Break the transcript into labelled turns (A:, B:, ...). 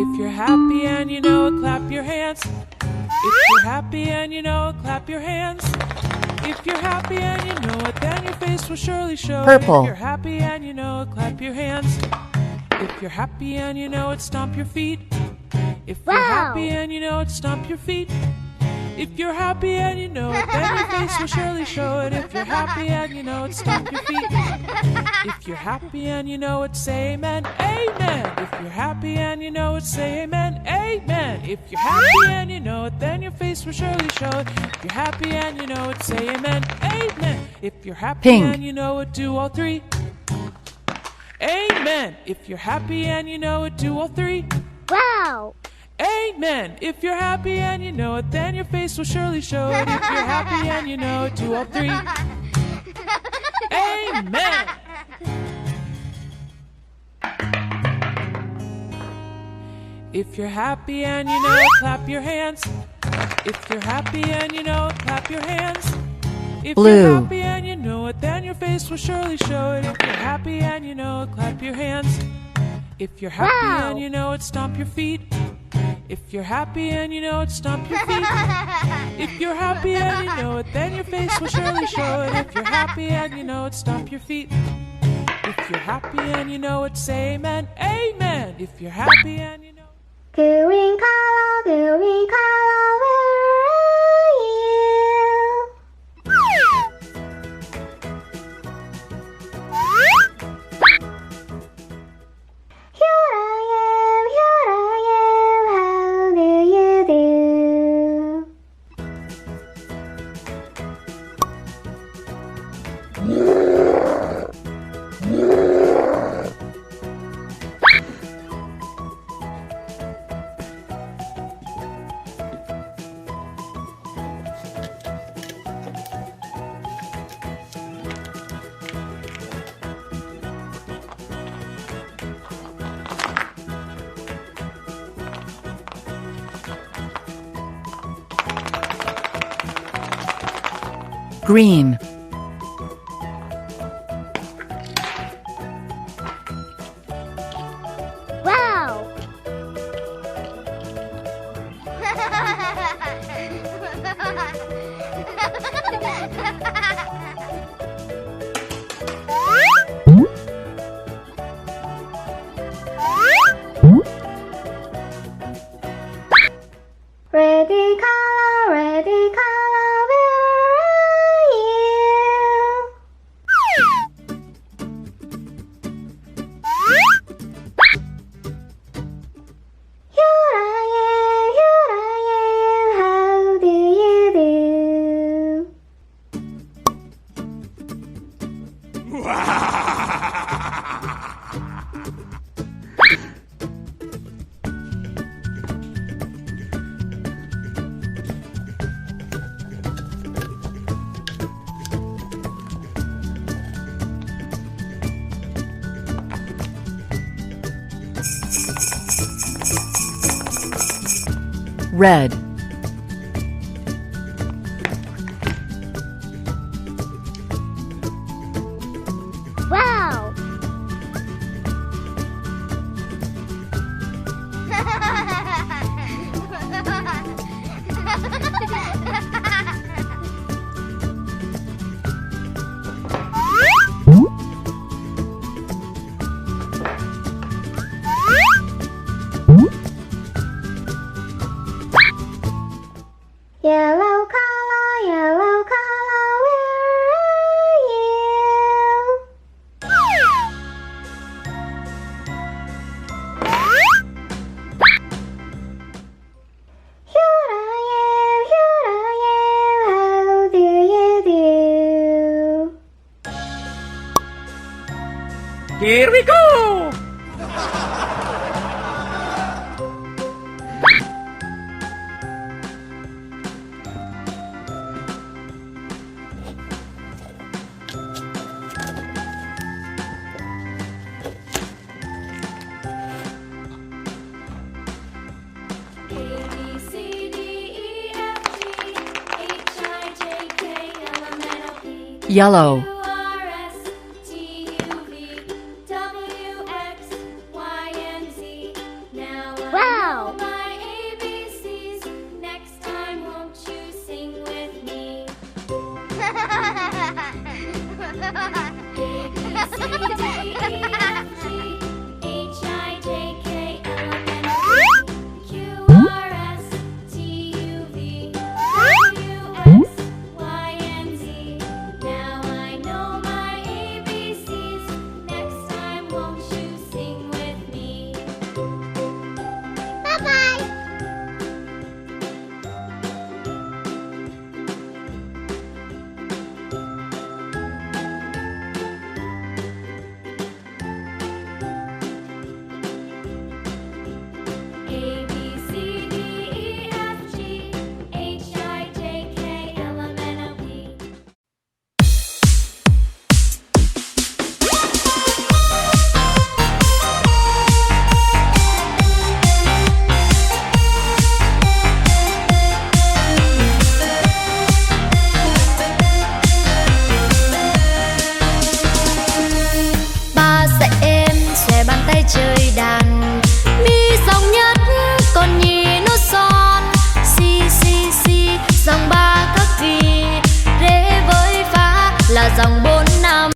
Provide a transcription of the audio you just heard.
A: If you're happy and you know it, clap your hands. If you're happy and you know it, clap your hands. If you're happy and you know it, then your face will surely show
B: Purple.
A: it. If you're happy and you know it, clap your hands. If you're happy and you know it, stomp your feet. If you're happy and you know it, stomp your feet. If you're happy and you know it, then your face will surely show it. If you're happy and you know it, stomp your feet. If you're happy and you know it, say amen, amen. If you're happy and you know it, say amen, amen. If you're happy and you know it, then your face will surely show it. If you're happy and you know it, say amen, amen. If you're happy
B: Pink.
A: and you know it, do all three. Amen. If you're happy and you know it, do all three.
C: Wow!
A: Amen. If you're happy and you know it, then your face will surely show it. If you're happy and you know it, do all three. Amen. If you're happy and you know it, clap your hands. If you're happy and you know it, clap your hands. If
B: Blue.
A: you're happy and you know it, then your face will surely show it. If you're happy and you know it, clap your hands. If you're happy and you know it, stomp your feet. If you're happy and you know it, stomp your feet. If you're happy and you know it, then your face will surely show it. If you're happy and you know it, stomp your feet. If you're happy and you know it, say amen, amen. If you're happy and you know it.
C: Green color, where are you? Here I am, how do you do?
B: Green.
C: Wow! Ready color, where are you? Here I am, how do you do?
B: Red.
C: Wow! Yellow color, where are you? Here I am, how do you do?
A: Here we go!
B: Yellow.